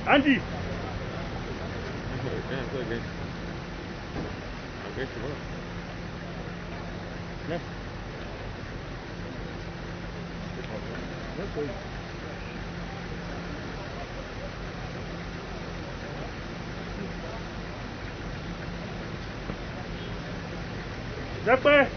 Andy. Zepé.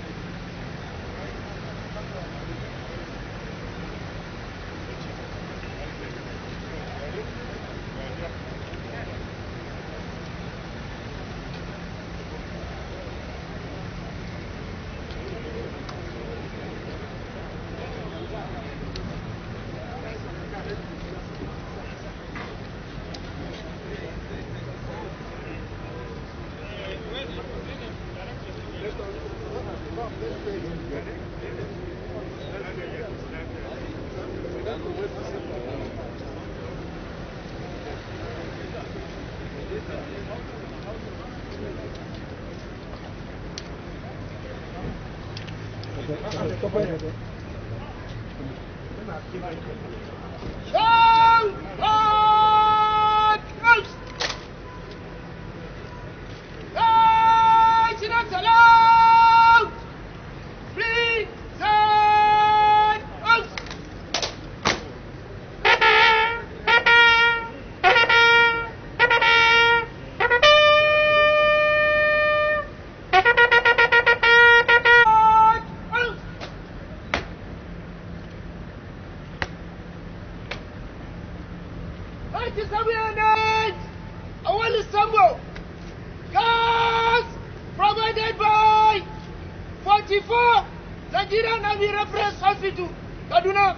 Nigerian Army Reference Hospital, Kaduna.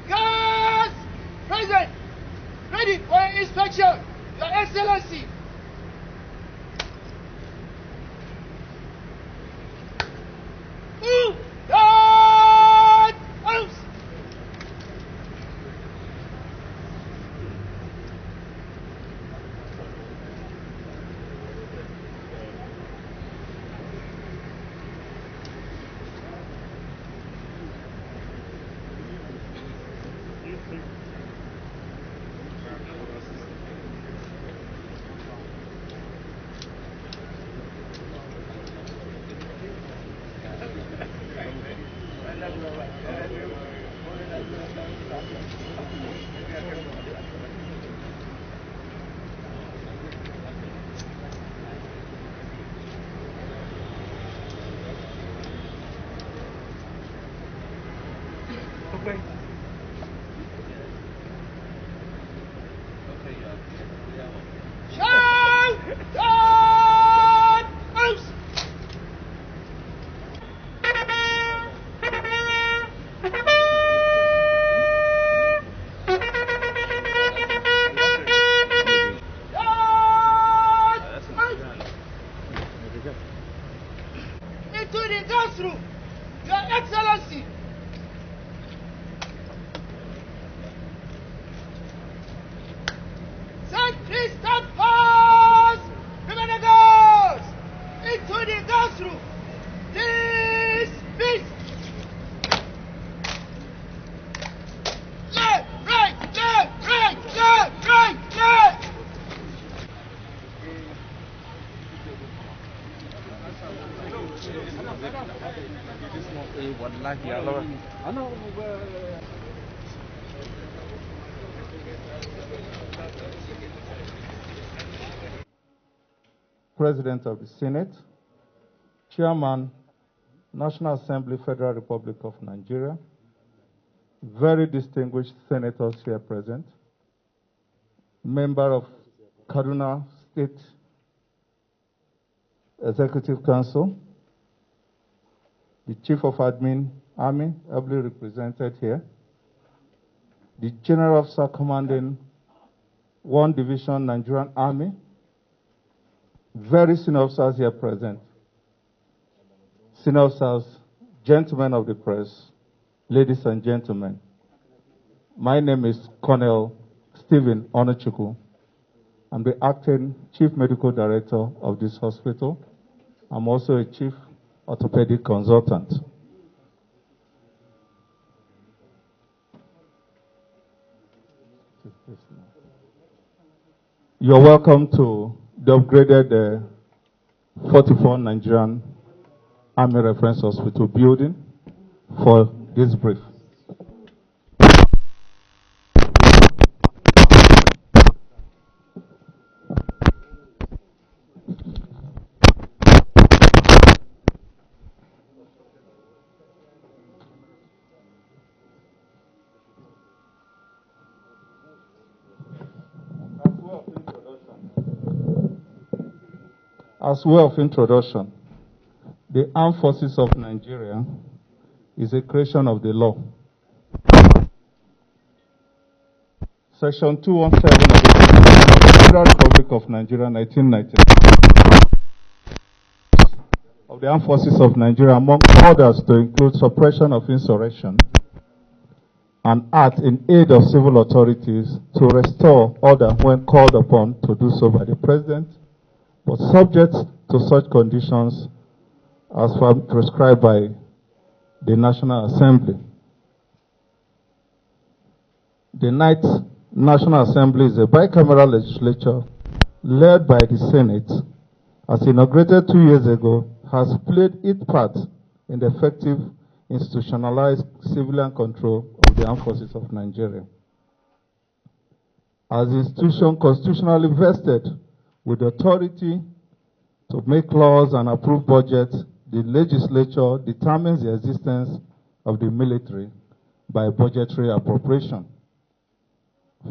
Gas present. Ready for inspection, Your Excellency. Move that arms. Into the gas room, Your Excellency. Sentry stop pass! Remember the girls! Into the gas room! Dismiss! Left, right, left, right, left, right, left! President of the Senate, Chairman, National Assembly, Federal Republic of Nigeria, very distinguished senators here present, member of Kaduna State Executive Council, the Chief of Admin Army, ably represented here, the General Officer Commanding 1 Division Nigerian Army, very senior officers here present, senior officers, gentlemen of the press, ladies and gentlemen. My name is Colonel Stephen Onochukwu. I'm the acting Chief Medical Director of this hospital. I'm also a Chief Orthopedic Consultant. You're welcome to the upgraded 44 Nigerian Army Reference Hospital building for this brief. As way of introduction, the Armed Forces of Nigeria is a creation of the law. Section 217 of the Federal Republic of Nigeria, 1990, of the Armed Forces of Nigeria, among others, to include suppression of insurrection and act in aid of civil authorities to restore order when called upon to do so by the President, but subject to such conditions as prescribed by the National Assembly. The Ninth National Assembly is a bicameral legislature led by the Senate, as inaugurated 2 years ago, has played its part in the effective institutionalized civilian control of the Armed Forces of Nigeria. As an institution constitutionally vested with authority to make laws and approve budgets, the legislature determines the existence of the military by budgetary appropriation.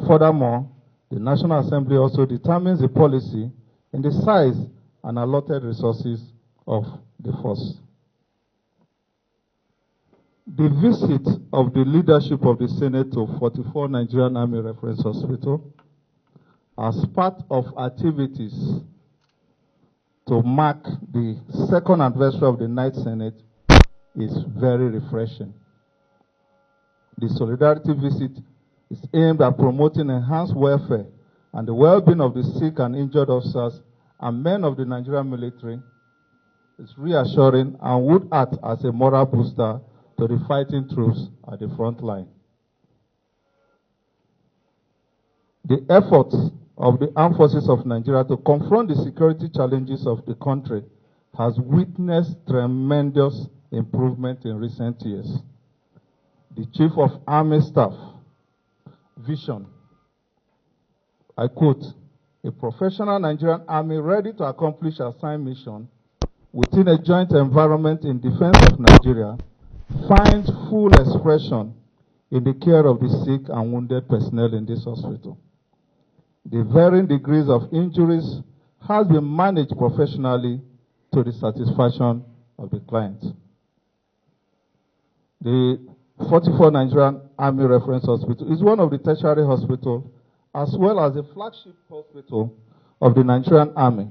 Furthermore, the National Assembly also determines the policy in the size and allotted resources of the force. The visit of the leadership of the Senate to 44 Nigerian Army Reference Hospital as part of activities to mark the second anniversary of the Ninth Senate is very refreshing. The solidarity visit is aimed at promoting enhanced welfare and the well-being of the sick and injured officers and men of the Nigerian military. It's reassuring and would act as a moral booster to the fighting troops at the front line. The efforts of the Armed Forces of Nigeria to confront the security challenges of the country has witnessed tremendous improvement in recent years. The Chief of Army Staff vision, I quote, "A professional Nigerian army ready to accomplish assigned mission within a joint environment in defense of Nigeria finds full expression in the care of the sick and wounded personnel in this hospital. The varying degrees of injuries has been managed professionally to the satisfaction of the client." The 44 Nigerian Army Reference Hospital is one of the tertiary hospitals as well as a flagship hospital of the Nigerian Army.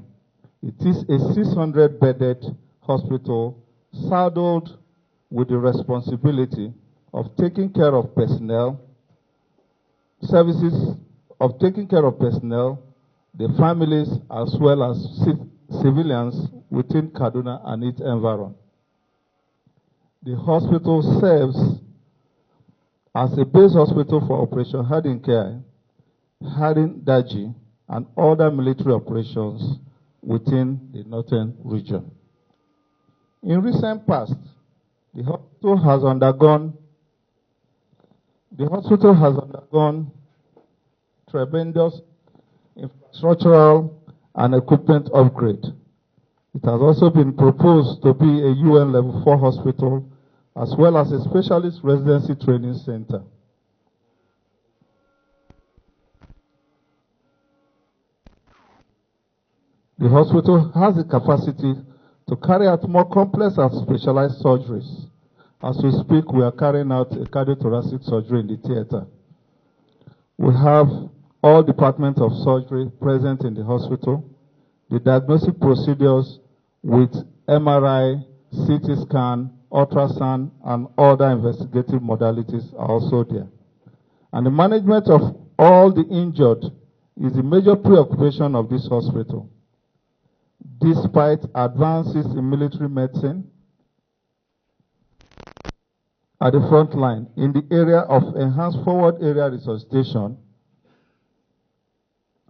It is a 600-bedded hospital saddled with the responsibility of taking care of personnel, services of taking care of personnel, the families, as well as civilians within Kaduna and its environment. The hospital serves as a base hospital for Operation Hardin Care, Hardin Daji, and other military operations within the northern region. In recent past, the hospital has undergone tremendous infrastructural and equipment upgrade. It has also been proposed to be a UN Level 4 hospital as well as a specialist residency training center. The hospital has the capacity to carry out more complex and specialized surgeries. As we speak, we are carrying out a cardiothoracic surgery in the theater. We have all departments of surgery present in the hospital. The diagnostic procedures with MRI, CT scan, ultrasound, and other investigative modalities are also there. And the management of all the injured is a major preoccupation of this hospital. Despite advances in military medicine at the front line in the area of enhanced forward area resuscitation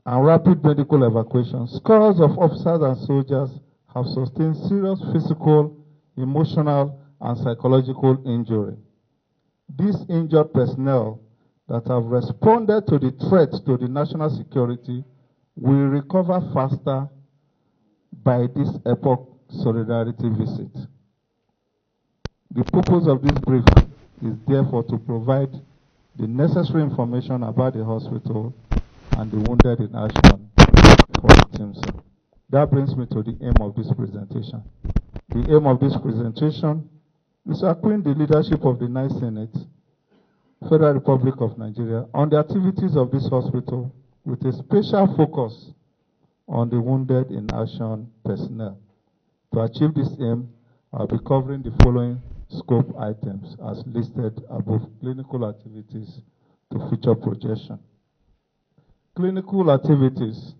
and rapid medical evacuation, scores of officers and soldiers have sustained serious physical, emotional, and psychological injury. These injured personnel that have responded to the threat to the national security will recover faster by this epoch solidarity visit. The purpose of this briefing is therefore to provide the necessary information about the hospital and the wounded in action for the teams. That brings me to the aim of this presentation. The aim of this presentation is to acquaint the leadership of the Ninth Senate, Federal Republic of Nigeria, on the activities of this hospital with a special focus on the wounded in action personnel. To achieve this aim, I'll be covering the following scope items as listed above: clinical activities to future projection. Clinical activities.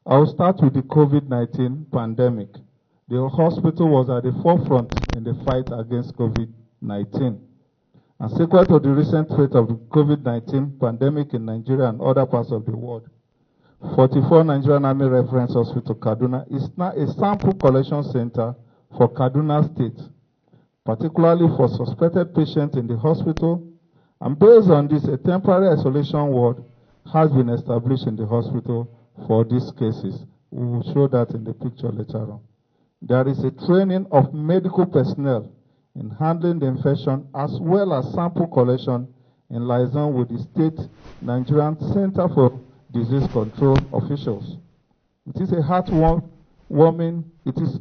I will start with the COVID-19 pandemic. The hospital was at the forefront in the fight against COVID-19. And sequel to the recent threat of the COVID-19 pandemic in Nigeria and other parts of the world, 44 Nigerian Army Reference Hospital, Kaduna, is now a sample collection center for Kaduna State, particularly for suspected patients in the hospital. And based on this, a temporary isolation ward has been established in the hospital for these cases. We will show that in the picture later on. There is a training of medical personnel in handling the infection as well as sample collection in liaison with the State Nigerian Center for Disease Control officials. It is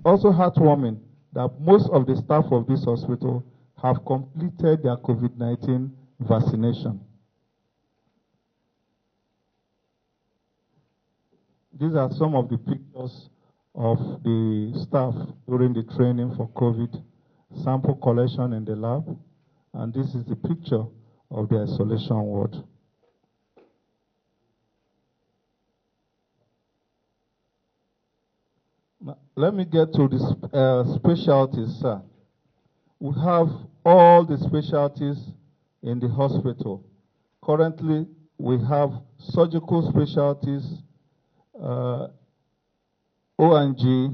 also heartwarming that most of the staff of this hospital have completed their COVID-19 vaccination. These are some of the pictures of the staff during the training for COVID, sample collection in the lab, and this is the picture of the isolation ward. Now, let me get to the specialties, sir. We have all the specialties in the hospital. Currently, we have surgical specialties, O&G,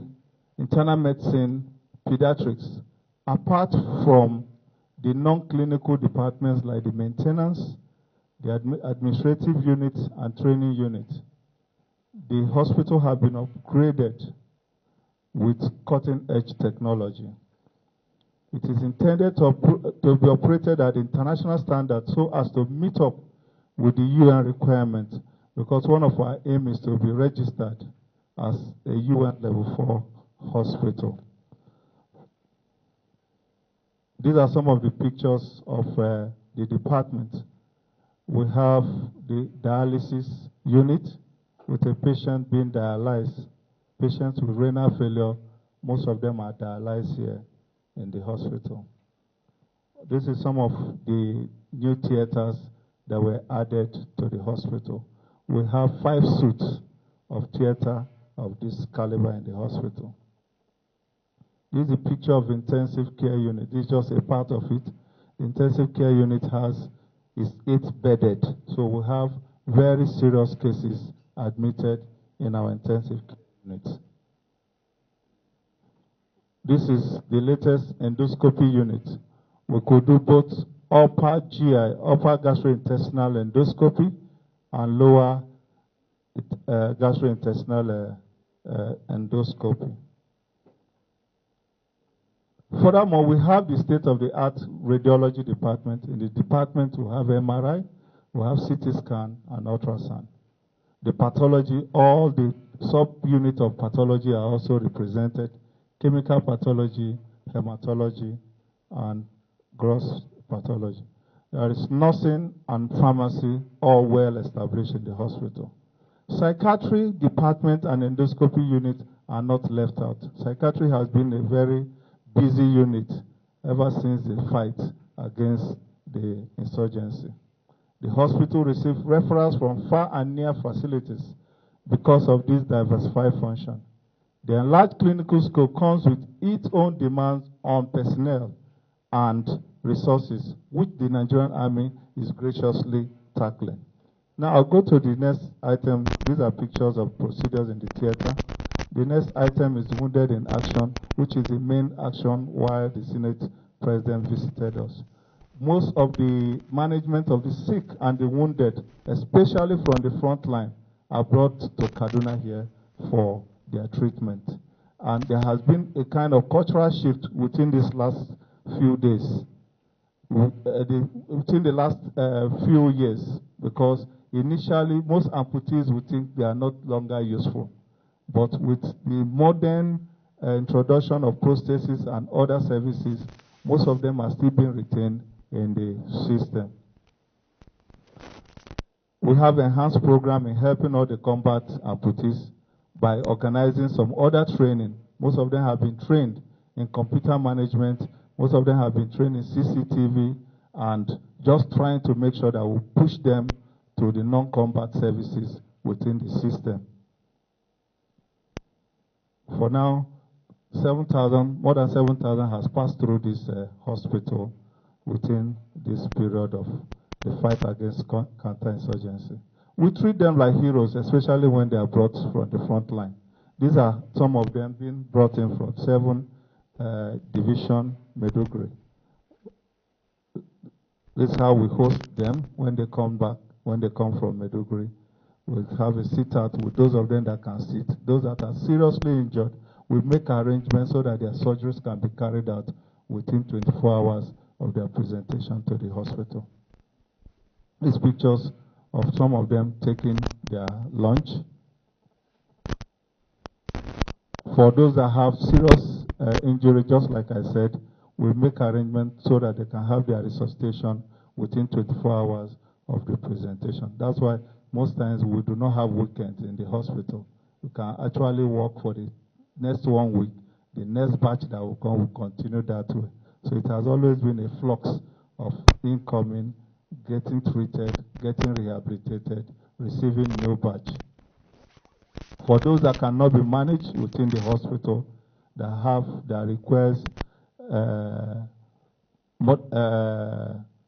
internal medicine, pediatrics, apart from the non-clinical departments like the maintenance, the administrative units, and training units. The hospital have been upgraded with cutting-edge technology. It is intended to be operated at international standards so as to meet up with the UN requirements, because one of our aims is to be registered as a UN Level 4 hospital. These are some of the pictures of the department. We have the dialysis unit with a patient being dialyzed. Patients with renal failure, most of them are dialyzed here in the hospital. This is some of the new theaters that were added to the hospital. We have 5 suites of theater of this caliber in the hospital. This is a picture of intensive care unit. This is just a part of it. The intensive care unit is 8 bedded. So we have very serious cases admitted in our intensive care units. This is the latest endoscopy unit. We could do both upper GI, upper gastrointestinal endoscopy, and lower gastrointestinal endoscopy. Furthermore, we have the state-of-the-art radiology department. In the department, we have MRI, we have CT scan, and ultrasound. The pathology, all the sub-units of pathology are also represented: chemical pathology, hematology, and gross pathology. There is nursing and pharmacy, all well established in the hospital. Psychiatry department and endoscopy unit are not left out. Psychiatry has been a very busy unit ever since the fight against the insurgency. The hospital received referrals from far and near facilities because of this diversified function. The enlarged clinical scope comes with its own demands on personnel and resources, which the Nigerian Army is graciously tackling. Now I'll go to the next item. These are pictures of procedures in the theater. The next item is Wounded in Action, which is the main action while the Senate President visited us. Most of the management of the sick and the wounded, especially from the front line, are brought to Kaduna here for their treatment. And there has been a kind of cultural shift within these last few days, within the last few years, because initially most amputees would think they are not longer useful. But with the modern introduction of prostheses and other services, most of them are still being retained in the system. We have enhanced program in helping all the combat amputees by organizing some other training. Most of them have been trained in computer management. Most of them have been trained in CCTV, and just trying to make sure that we push them to the non-combat services within the system. For now, more than 7,000 has passed through this hospital within this period of the fight against counterinsurgency. We treat them like heroes, especially when they are brought from the front line. These are some of them being brought in from 7 Division, Maiduguri. This is how we host them when they come back, when they come from Maiduguri. We'll have a sit-out with those of them that can sit. Those that are seriously injured, we make arrangements so that their surgeries can be carried out within 24 hours of their presentation to the hospital. These pictures of some of them taking their lunch. For those that have serious injury, just like I said, we make arrangements so that they can have their resuscitation within 24 hours of the presentation. That's why most times we do not have weekends in the hospital. We can actually work for the next 1 week. The next batch that will come will continue that way. So it has always been a flux of incoming, getting treated, getting rehabilitated, receiving new batch. For those that cannot be managed within the hospital, that requires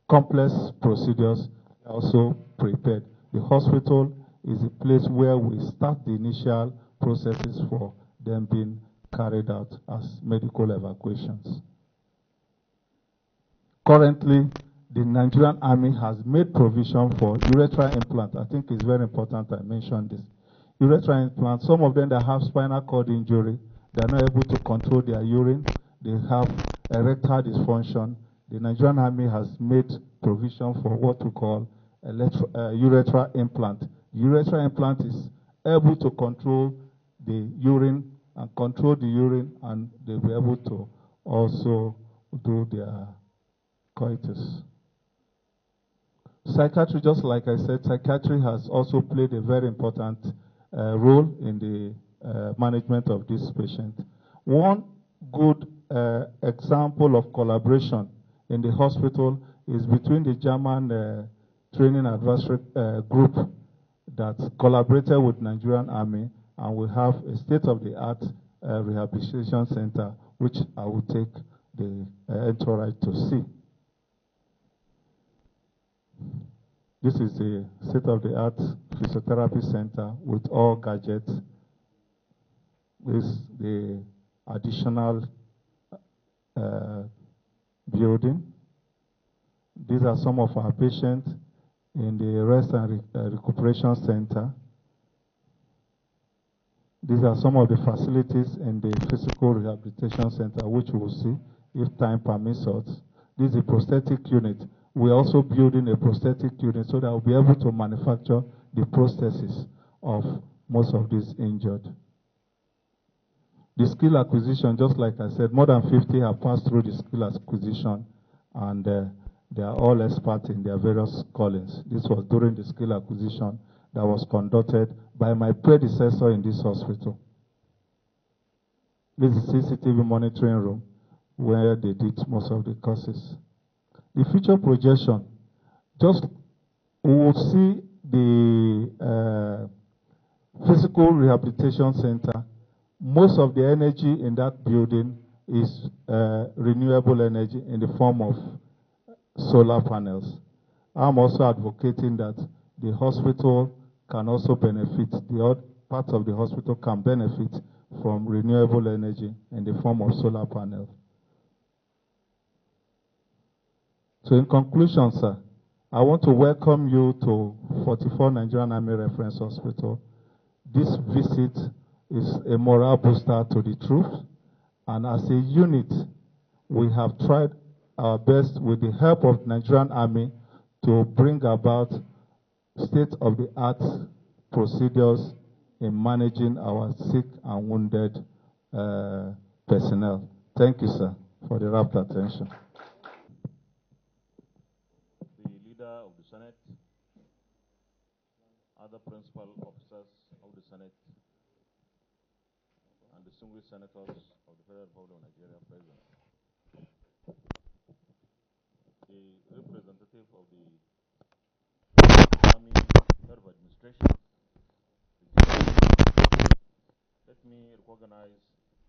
complex procedures, are also prepared. The hospital is a place where we start the initial processes for them being carried out as medical evacuations. Currently, the Nigerian Army has made provision for urethral implant. I think it's very important I mention this. Urethral implant, some of them that have spinal cord injury, they're not able to control their urine. They have erectile dysfunction. The Nigerian Army has made provision for what we call urethral implant. Urethral implant is able to control the urine and they'll be able to also do their coitus. Psychiatry, just like I said, psychiatry has also played a very important role in the management of this patient. One good example of collaboration in the hospital is between the German training advisory group that collaborated with Nigerian Army, and we have a state-of-the-art rehabilitation center, which I will take the entourage to see. This is the state-of-the-art physiotherapy center with all gadgets. This is the additional building. These are some of our patients in the rest and recuperation center. These are some of the facilities in the physical rehabilitation center, which we will see if time permits us. This is a prosthetic unit. We're also building a prosthetic unit so that we'll be able to manufacture the prosthesis of most of these injured. The skill acquisition, just like I said, more than 50 have passed through the skill acquisition, and they are all experts in their various callings. This was during the skill acquisition that was conducted by my predecessor in this hospital. This is CCTV monitoring room where they did most of the courses. The future projection, just we will see the physical rehabilitation center. Most of the energy in that building is renewable energy in the form of solar panels. I'm also advocating that the hospital can also benefit, the other parts of the hospital can benefit from renewable energy in the form of solar panels. So in conclusion, sir, I want to welcome you to 44 Nigerian Army Reference Hospital. This visit is a morale booster to the troops, and as a unit, we have tried our best with the help of Nigerian Army to bring about state-of-the-art procedures in managing our sick and wounded personnel. Thank you, sir, for the rapt attention. The leader of the Senate, other principal officers of the Senate, and distinguished senators of the Federal Republic of Nigeria present. The representative of the Army Administration. Let me recognize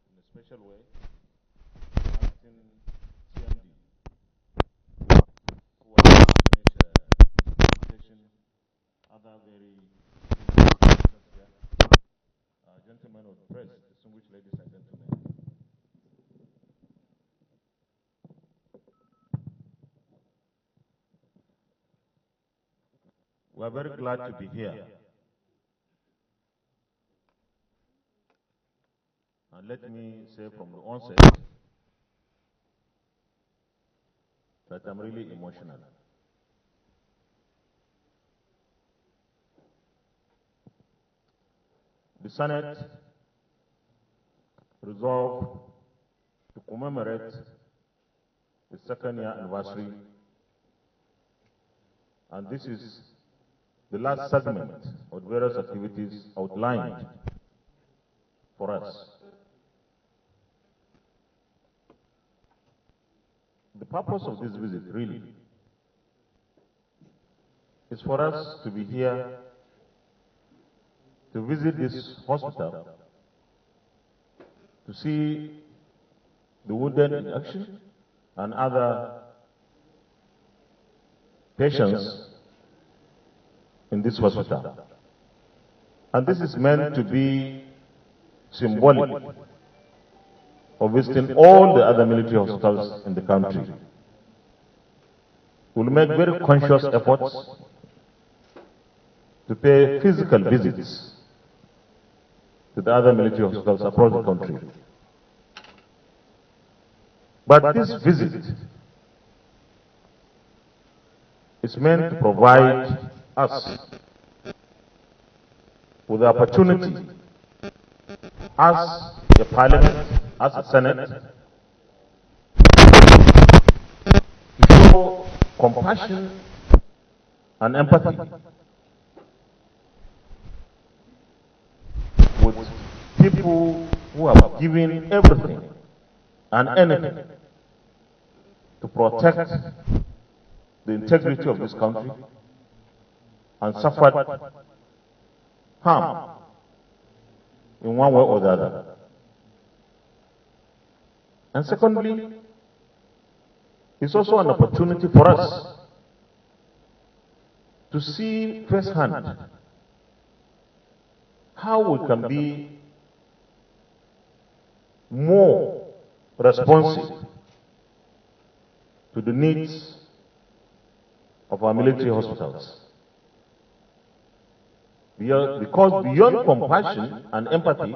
in a special way acting CMD who has finished presentation, other very gentlemen of the press, distinguished ladies and gentlemen. We are very glad to be here. And let me say from the onset that I'm really emotional. The Senate resolved to commemorate the second year anniversary, and this is the last segment of various activities outlined for us. The purpose of this visit really is for us to be here to visit this hospital, to see the wounded in action and other patients in this hospital. And this is meant to be symbolic of visiting all the other military hospitals in the country. We'll make very conscious efforts to pay physical visits to the other military hospitals across the country. But this visit is meant to provide us with the opportunity as a parliament, as a senate, to show compassion and empathy with people who have given everything and anything to protect the integrity of this country and suffered harm in one way or the other. And secondly, it's also an opportunity for us to see firsthand how we can be more responsive to the needs of our military hospitals. Because beyond compassion and empathy,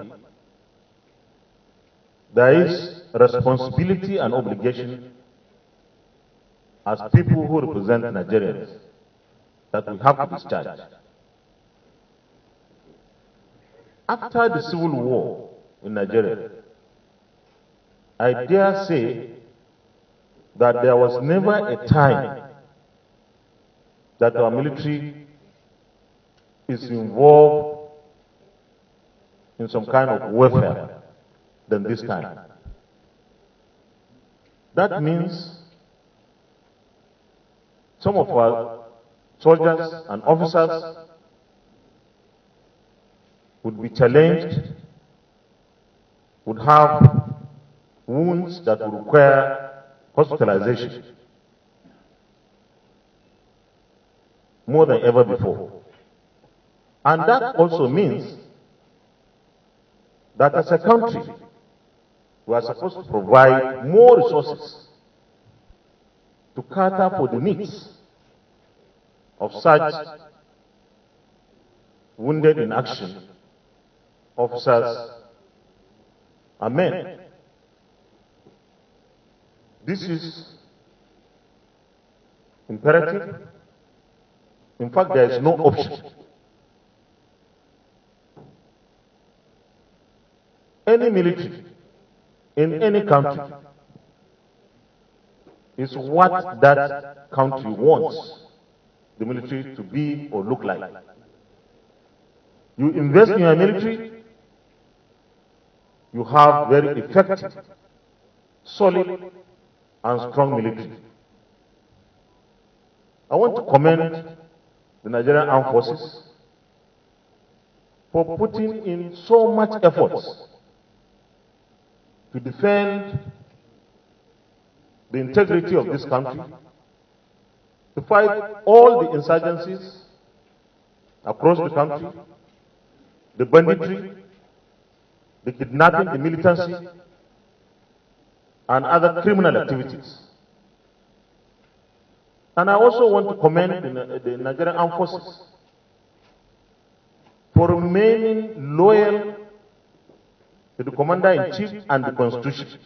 there is responsibility and obligation as people who represent Nigerians that we have to discharge. After the civil war in Nigeria, I dare say that there was never a time that our military is involved in some kind of warfare than this time. That means some of our soldiers and officers would be challenged, would have wounds that would require hospitalization more than ever before. And that also means that as a country, we are supposed to provide more resources to cater for the needs of such wounded in action officers and men. This is imperative. In fact, there is no option. Any military in any country is what that country wants the military to be or look like. You invest in your military, you have very effective, solid, and strong military. I want to commend the Nigerian Armed Forces for putting in so much effort to defend the integrity of this country, to fight all the insurgencies across the country, the banditry, the kidnapping, the militancy, and other criminal activities. And I also want to commend the Nigerian Armed Forces for remaining loyal to the Commander-in-Chief and the Constitution.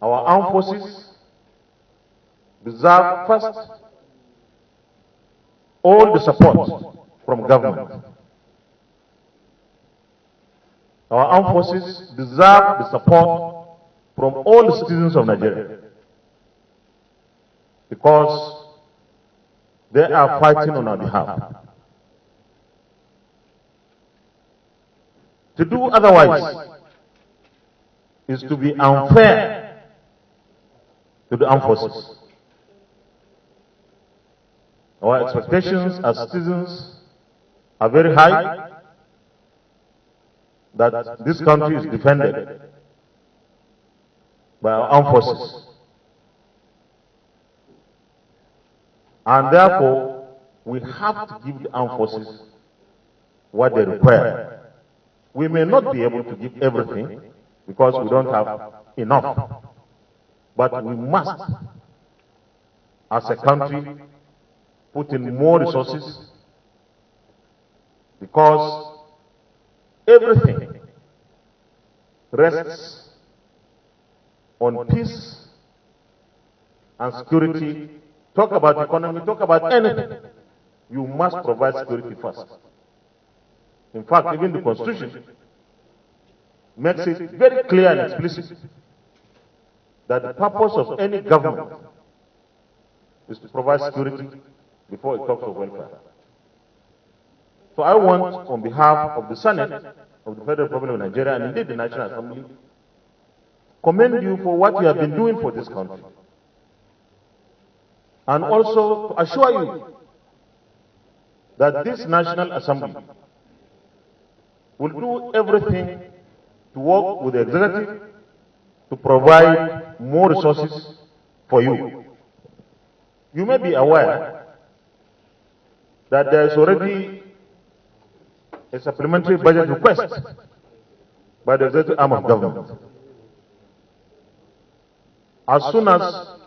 Our armed forces deserve first all the support from government. Our armed forces deserve the support from all the citizens of Nigeria, because they are fighting on our behalf. To do otherwise is to be unfair to the armed forces. Our expectations as citizens are very high that this country is defended by our armed forces. And therefore, we have to give the armed forces what they require. We may not be able to give everything because we don't have enough. But we must, as a country, put in more resources, because everything rests on peace and security. Talk about economy, talk about anything. You must provide security first. In fact, even the Constitution makes it very clear and explicit that the purpose of any government is to provide security before it talks of welfare. So I want, on behalf of the Senate of the Federal Republic of Nigeria, and indeed the National Assembly, commend you for what you have been doing for this country. And also to assure you that this National Assembly will do everything to work with the executive to provide more resources for you. You may be aware that there is already a supplementary budget request by the executive arm of government. As soon as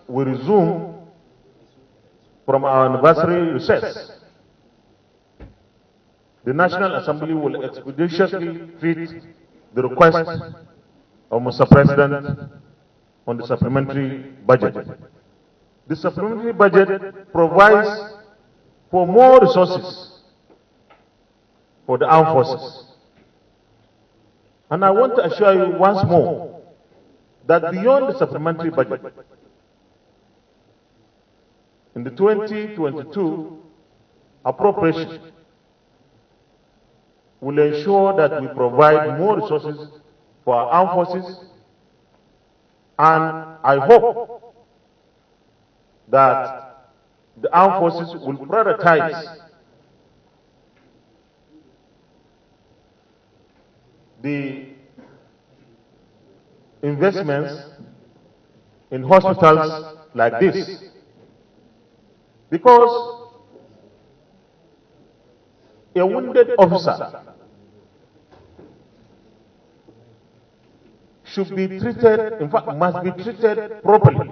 we resume from our anniversary recess, the National Assembly will expeditiously treat the request of Mr. President on the supplementary budget. The supplementary budget provides for more resources for the armed forces. And I want to assure you once more that beyond the supplementary budget, in the 2022 appropriation, will ensure that we provide more resources for our armed forces, and I hope that the armed forces will prioritize the investments in hospitals like this, because a wounded officer should be treated, in fact, must be treated properly.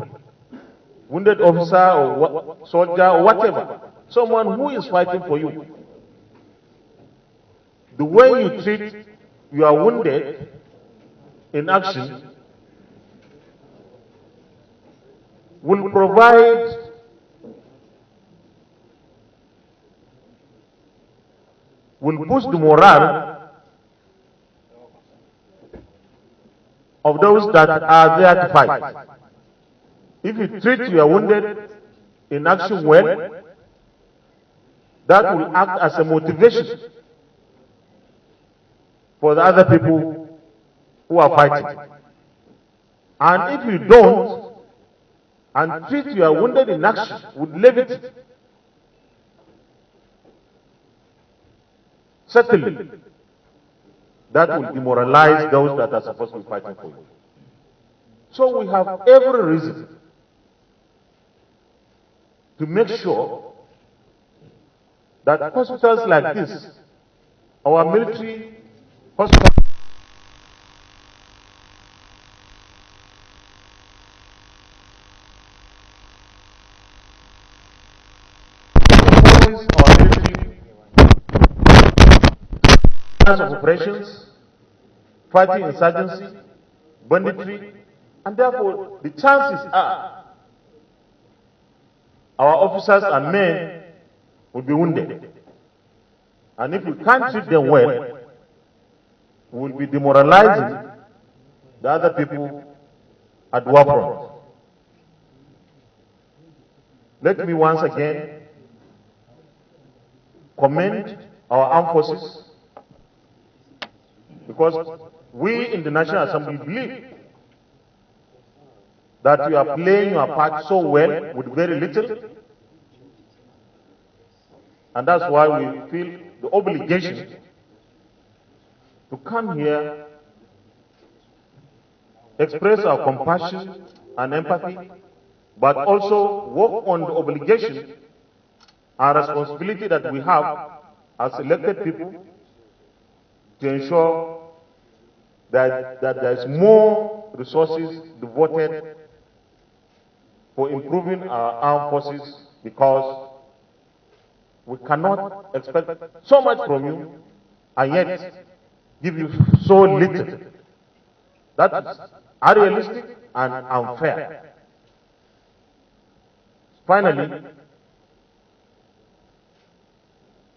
Wounded officer or soldier or whatever, someone who is fighting for you. The way you treat your wounded in action will provide will boost the morale of those that are there to fight. If you treat your wounded in action well, that will act as a motivation for the other people who are fighting. And if you don't, and treat your wounded in action with levity, certainly that will demoralize those that are supposed to be fighting for you. So we have every reason to make sure that hospitals like this, our military hospitals, of operations, fighting insurgency, banditry, and therefore the chances are our officers and men will be wounded. And if we can't treat them well, we will be demoralizing the other people at war front. Let me once again commend our armed forces, because we in the National Assembly believe that you are playing your part so well with very little, and that's why we feel the obligation to come here, express our compassion and empathy, but also work on the obligation and responsibility that we have as elected people to ensure that there is more resources devoted for improving our armed forces, because we cannot expect so much from you and yet give you so little. That is unrealistic and unfair. Finally,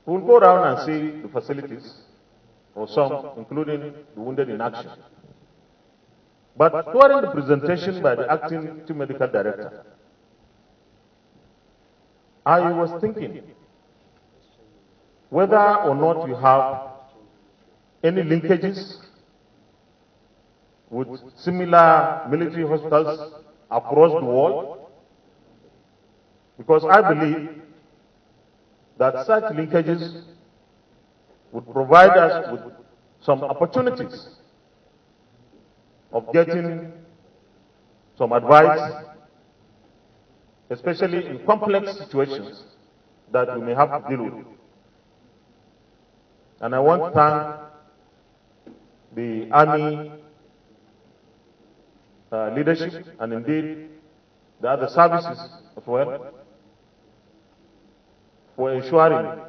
we will go around and see the facilities, or some, including the wounded in action. But during the presentation by the acting chief medical director, I was thinking whether or not you have any linkages with similar military hospitals across the world, because I believe that such linkages would provide us with some opportunities of getting some advice, especially in complex situations that we may have to deal with. And I want to thank the Army leadership and indeed the other services as well for ensuring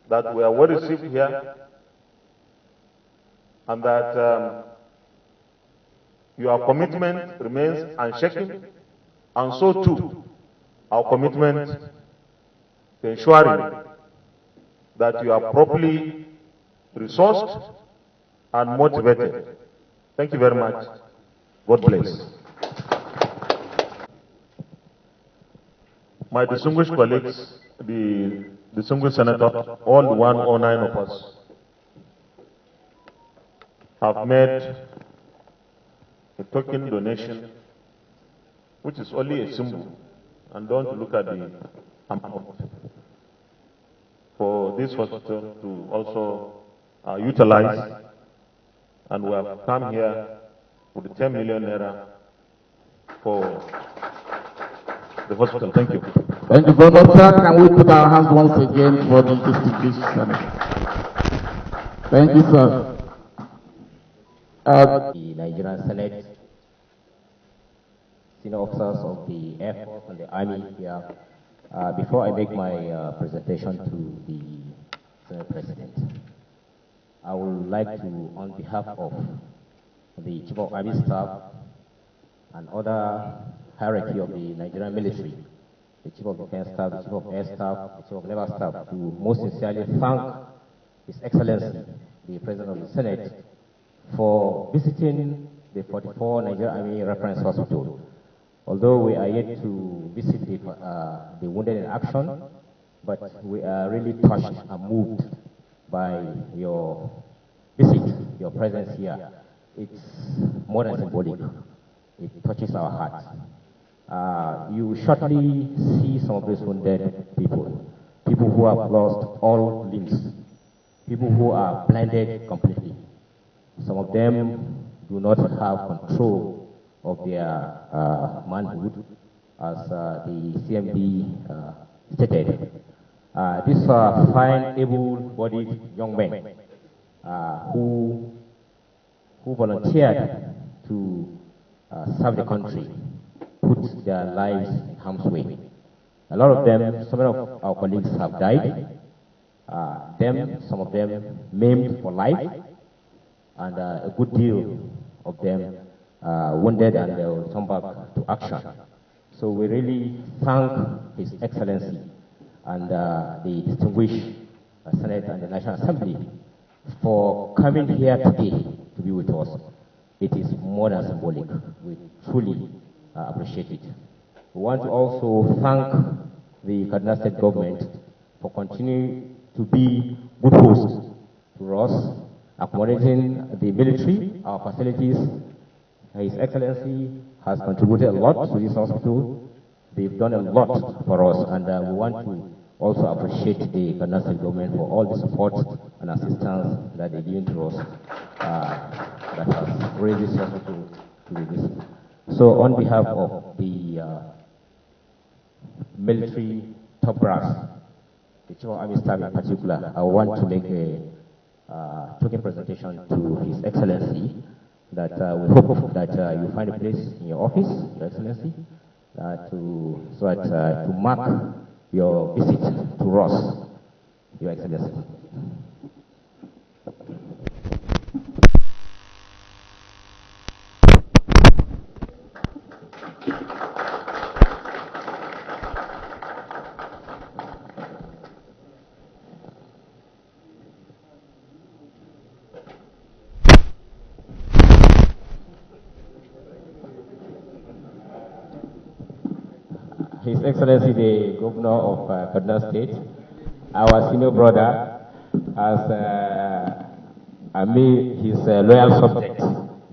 that we are well received here, and that your commitment remains unshaken, and so too our commitment to ensuring that you are properly resourced and motivated. Thank you very much. God bless. My distinguished colleagues, the distinguished senator, all the 109 of us have made a token donation, which is only a symbol, and don't look at the amount, for this hospital to also utilize, and we have come here with 10 million naira for the hospital. Thank you. Thank you very much, sir. Can we put our hands once again for the distinguished Senate? Thank you, sir. The Nigerian Senate, senior officers of the Air Force and the Army here. Before I make my presentation to the Senate President, I would like to, on behalf of the Chief of Army Staff and other hierarchy of the Nigerian military, the Chief of Defense Staff, the Chief of Air Staff, the Chief of Naval Staff, to most sincerely thank His Excellency, the President of the Senate, for visiting the 44 Nigerian Army Reference Hospital. Although we are yet to visit the wounded in action, but we are really touched and moved by your visit, your presence here. It's more than symbolic. It touches our hearts. You shortly see some of these wounded people who have lost all limbs, people who are blinded completely. Some of them do not have control of their manhood, as the CMD stated. These are fine, able-bodied young men who volunteered to serve the country, put their lives in harm's way. A lot of them, some of our colleagues have died. Some of them maimed for life, and a good deal of them wounded, and they will come back to action. So we really thank His Excellency and the distinguished Senate and the National Assembly for coming here today to be with us. It is more than symbolic. We truly appreciate it. We want to also thank the Kaduna State government for continuing to be good hosts to us, accommodating the military, our facilities. His Excellency has contributed a lot to this hospital. They've done a lot for us, and we want to also appreciate the Kaduna State government for all the support and assistance that they're giving to us that has raised this hospital to this. So on behalf of the military top brass, the Chief of Army Staff in particular, I want to make a token presentation to His Excellency that we hope that you find a place in your office, Your Excellency, to mark your visit to us, Your Excellency. His Excellency the Governor of Kaduna State, our senior brother, as his loyal subject,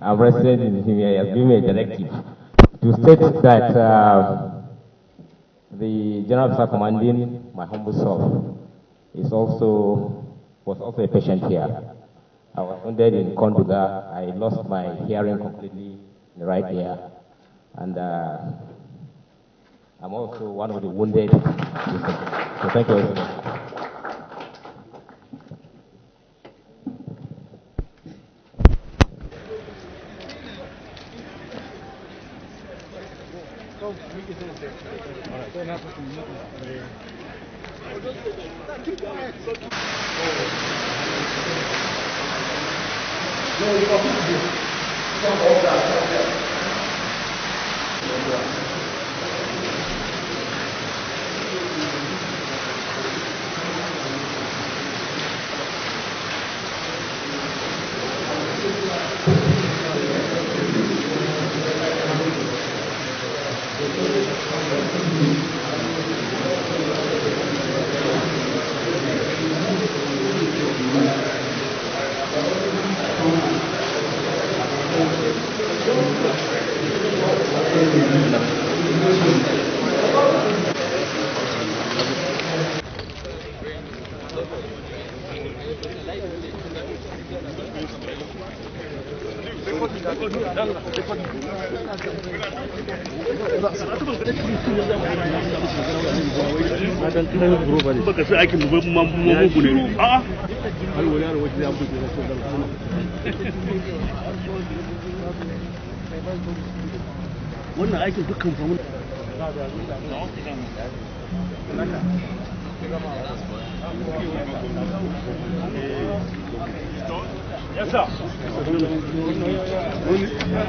I'm resident in him. He has given me a directive to state that the General Officer commanding my humble self was also a patient here. I was wounded in Konduga. I lost my hearing completely in the right ear, and I'm also one of the wounded. So thank you very much. baka sai aikin mu mu ne a'a wannan aikin dukkan famu Yes, sir.